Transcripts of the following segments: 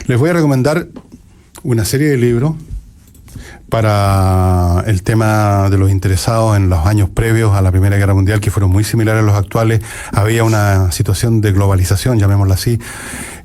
Les voy a recomendar una serie de libros para el tema de los interesados en los años previos a la Primera Guerra Mundial, que fueron muy similares a los actuales. Había una situación de globalización, llamémosla así.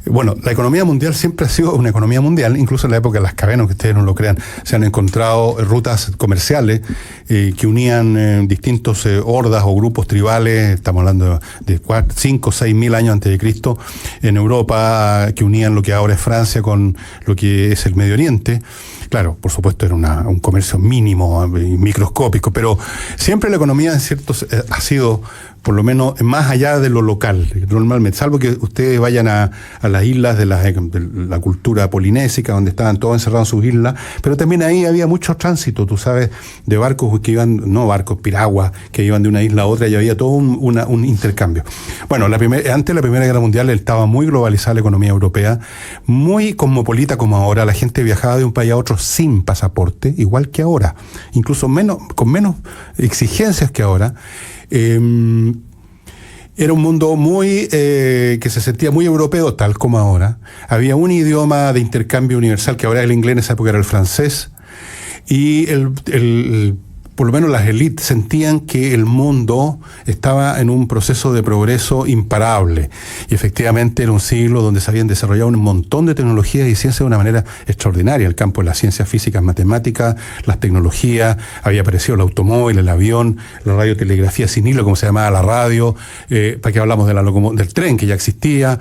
Bueno, la economía mundial siempre ha sido una economía mundial, incluso en la época de las cavernas, que ustedes no lo crean, se han encontrado rutas comerciales que unían distintos hordas o grupos tribales, estamos hablando de 5 o 6 mil años antes de Cristo, en Europa, que unían lo que ahora es Francia con lo que es el Medio Oriente. Claro, por supuesto era un comercio mínimo, microscópico, pero siempre la economía en ciertos ha sido, por lo menos, más allá de lo local, normalmente, salvo que ustedes vayan a las islas de la cultura polinésica, donde estaban todos encerrados en sus islas, pero también ahí había mucho tránsito, tú sabes, de barcos que iban, no barcos, piraguas, que iban de una isla a otra, y había todo un intercambio. Bueno, antes de la Primera Guerra Mundial estaba muy globalizada la economía europea, muy cosmopolita como ahora, la gente viajaba de un país a otro sin pasaporte, igual que ahora, incluso con menos exigencias que ahora. Era un mundo muy que se sentía muy europeo, tal como ahora. Había un idioma de intercambio universal, que ahora es el inglés, en esa época era el francés, y por lo menos las élites sentían que el mundo estaba en un proceso de progreso imparable. Y efectivamente era un siglo donde se habían desarrollado un montón de tecnologías y ciencias de una manera extraordinaria. El campo de las ciencias físicas, matemáticas, las tecnologías, había aparecido el automóvil, el avión, la radiotelegrafía sin hilo, como se llamaba la radio, para que hablamos del tren que ya existía,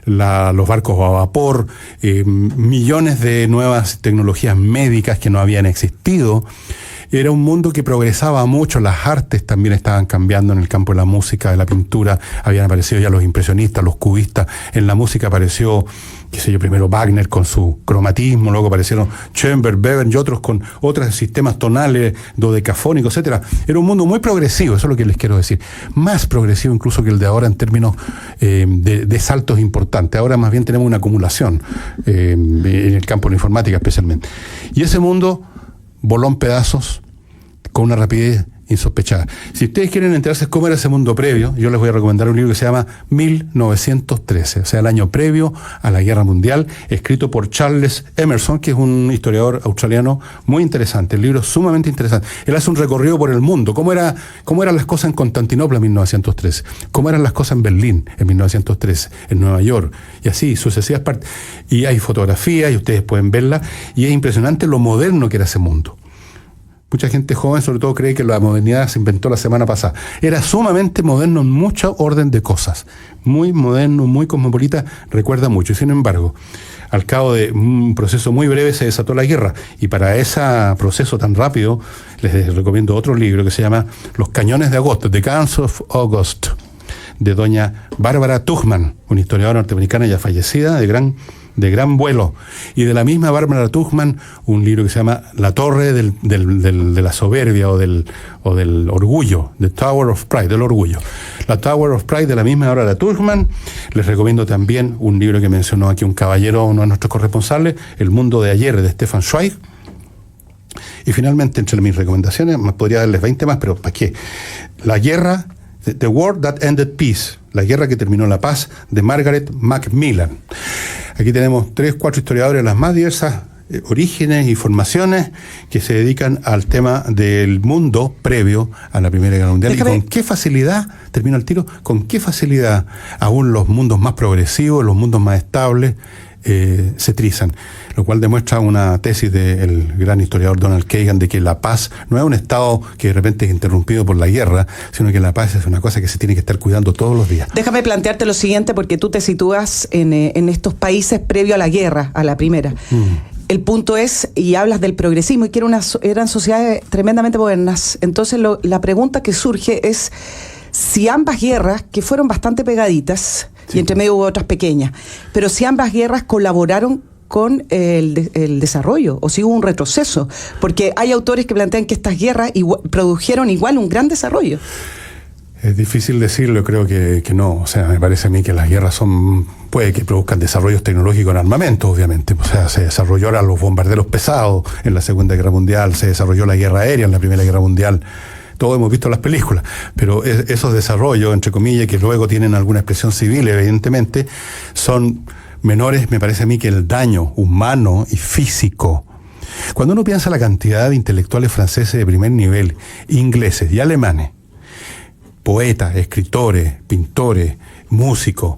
los barcos a vapor, millones de nuevas tecnologías médicas que no habían existido. Era un mundo que progresaba mucho, las artes también estaban cambiando en el campo de la música, de la pintura, habían aparecido ya los impresionistas, los cubistas, en la música apareció, primero Wagner con su cromatismo, luego aparecieron Schoenberg, Webern y otros con otros sistemas tonales, dodecafónicos, etcétera. Era un mundo muy progresivo, eso es lo que les quiero decir, más progresivo incluso que el de ahora en términos de saltos importantes. Ahora más bien tenemos una acumulación en el campo de la informática especialmente. Y ese mundo voló en pedazos con una rapidez insospechada. Si ustedes quieren enterarse cómo era ese mundo previo, yo les voy a recomendar un libro que se llama 1913, o sea, el año previo a la Guerra Mundial, escrito por Charles Emerson, que es un historiador australiano muy interesante. El libro es sumamente interesante. Él hace un recorrido por el mundo. ¿Cómo eran las cosas en Constantinopla en 1913? ¿Cómo eran las cosas en Berlín en 1913? En Nueva York. Y así, sucesivas partes. Y hay fotografías y ustedes pueden verlas. Y es impresionante lo moderno que era ese mundo. Mucha gente joven, sobre todo, cree que la modernidad se inventó la semana pasada. Era sumamente moderno en mucho orden de cosas. Muy moderno, muy cosmopolita, recuerda mucho. Y sin embargo, al cabo de un proceso muy breve se desató la guerra. Y para ese proceso tan rápido, les recomiendo otro libro que se llama Los Cañones de Agosto, The Guns of August, de doña Bárbara Tuchman, una historiadora norteamericana ya fallecida, de gran vuelo. Y de la misma Bárbara Tuchman, un libro que se llama La Torre de la Soberbia o del Orgullo, The Tower of Pride, del Orgullo. La Tower of Pride de la misma Bárbara Tuchman. Les recomiendo también un libro que mencionó aquí un caballero, uno de nuestros corresponsales, El Mundo de Ayer, de Stefan Zweig. Y finalmente, entre mis recomendaciones, podría darles 20 más, pero ¿para qué? La guerra, The War That Ended Peace, La guerra que terminó la paz, de Margaret Macmillan. Aquí tenemos 3-4 historiadores de las más diversas orígenes y formaciones que se dedican al tema del mundo previo a la Primera Guerra Mundial. Déjame. Y con qué facilidad, termino el tiro, con qué facilidad aún los mundos más progresivos, los mundos más estables, se trizan, lo cual demuestra una tesis del gran historiador Donald Kagan de que la paz no es un estado que de repente es interrumpido por la guerra, sino que la paz es una cosa que se tiene que estar cuidando todos los días. Déjame plantearte lo siguiente, porque tú te sitúas en estos países previo a la guerra, a la primera. El punto es, y hablas del progresismo, y que eran sociedades tremendamente modernas. Entonces la pregunta que surge es si ambas guerras, que fueron bastante pegaditas, sí, y entre medio hubo otras pequeñas, pero si ambas guerras colaboraron con el desarrollo, o si hubo un retroceso, porque hay autores que plantean que estas guerras produjeron igual un gran desarrollo. Es difícil decirlo, creo que no. O sea, me parece a mí que las guerras puede que produzcan desarrollos tecnológicos en armamento, obviamente. O sea, se desarrolló ahora los bombarderos pesados en la Segunda Guerra Mundial, se desarrolló la guerra aérea en la Primera Guerra Mundial. Todos hemos visto las películas, pero esos desarrollos, entre comillas, que luego tienen alguna expresión civil, evidentemente, son menores, me parece a mí, que el daño humano y físico. Cuando uno piensa la cantidad de intelectuales franceses de primer nivel, ingleses y alemanes, poetas, escritores, pintores, músicos,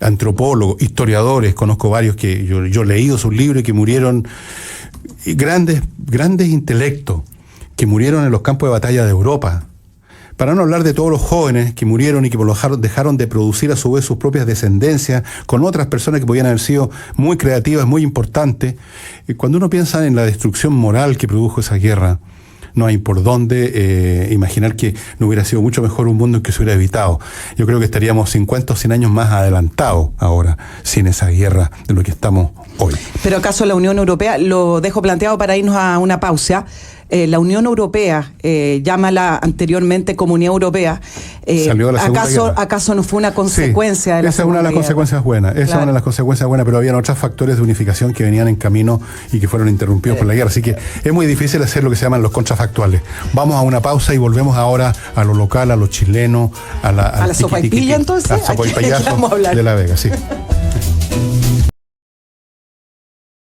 antropólogos, historiadores, conozco varios que yo he leído sus libros y que murieron, grandes intelectos que murieron en los campos de batalla de Europa. Para no hablar de todos los jóvenes que murieron y que dejaron de producir a su vez sus propias descendencias con otras personas que podían haber sido muy creativas, muy importantes. Cuando uno piensa en la destrucción moral que produjo esa guerra, no hay por dónde imaginar que no hubiera sido mucho mejor un mundo en que se hubiera evitado. Yo creo que estaríamos 50 o 100 años más adelantados ahora sin esa guerra de lo que estamos hoy. Pero ¿acaso la Unión Europea, lo dejo planteado para irnos a una pausa, la Unión Europea, llámala anteriormente Comunidad Europea, salió de la Segunda Guerra. ¿Acaso no fue una consecuencia de la Esa es una de las consecuencias buenas, esa es una de las consecuencias buenas, pero habían otros factores de unificación que venían en camino y que fueron interrumpidos por la guerra, así que es muy difícil hacer lo que se llaman los contrafactuales. Vamos a una pausa y volvemos ahora a lo local, a lo chileno, a la sopaipilla, entonces, al sopaipaillazo de La Vega, sí.